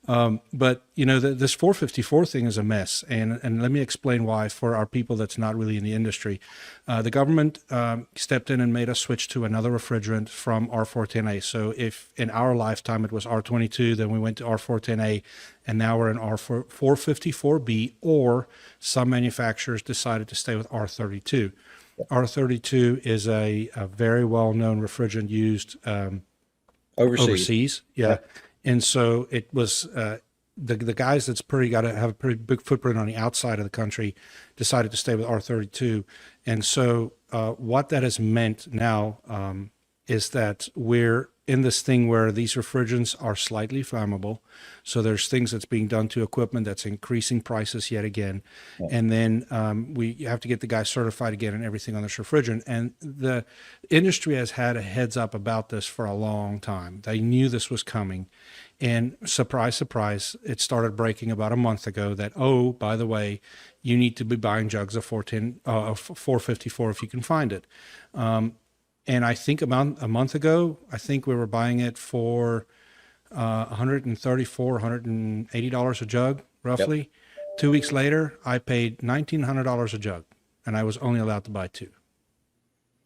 But this 454 thing is a mess, and let me explain why for our people that's not really in the industry. The government stepped in and made us switch to another refrigerant from R410A. So if in our lifetime it was R22, then we went to R410A, and now we're in R454B, or some manufacturers decided to stay with R32. R32 is a very well-known refrigerant used overseas. Yeah. Yep. And so it was the guys that's got to have a pretty big footprint on the outside of the country decided to stay with R32. And so what that has meant now is that we're in this thing where these refrigerants are slightly flammable. So there's things that's being done to equipment that's increasing prices yet again. Yeah. And then we have to get the guys certified again and everything on this refrigerant. And the industry has had a heads up about this for a long time. They knew this was coming. And surprise, surprise, it started breaking about a month ago that, oh, by the way, you need to be buying jugs of 454 if you can find it. And I think about a month ago, I think we were buying it for $134, $180 a jug, roughly. Yep. 2 weeks later, I paid $1,900 a jug, and I was only allowed to buy two.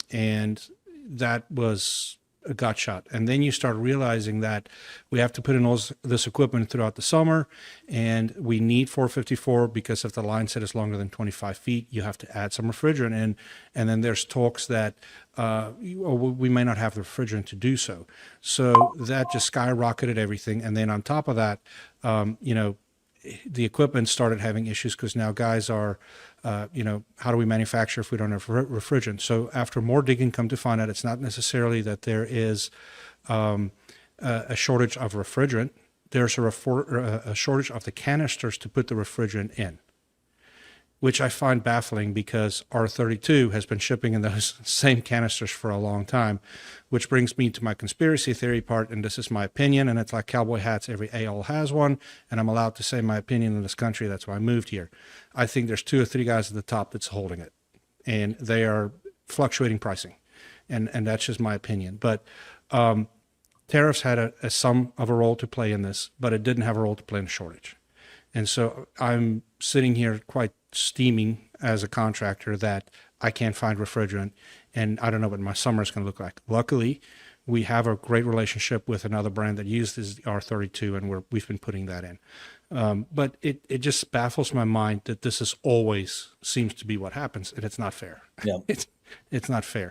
And that was a gut shot. And then you start realizing that we have to put in this equipment throughout the summer, and we need 454 because if the line set is longer than 25 feet, you have to add some refrigerant in. And then there's talks that we may not have the refrigerant to do so. So that just skyrocketed everything. And then on top of that, the equipment started having issues because now guys are, how do we manufacture if we don't have refrigerant? So after more digging, come to find out it's not necessarily that there is a shortage of refrigerant. There's a shortage of the canisters to put the refrigerant in, which I find baffling because R32 has been shipping in those same canisters for a long time, which brings me to my conspiracy theory part. And this is my opinion, and it's like cowboy hats. Every a-hole has one, and I'm allowed to say my opinion in this country. That's why I moved here. I think there's 2 or 3 guys at the top that's holding it, and they are fluctuating pricing. And that's just my opinion. But tariffs had some of a role to play in this, but it didn't have a role to play in the shortage. And so I'm sitting here quite steaming as a contractor that I can't find refrigerant, and I don't know what my summer is going to look like. Luckily, we have a great relationship with another brand that uses the R32, and we've been putting that in. But it just baffles my mind that this is always seems to be what happens, and it's not fair. Yeah. It's not fair.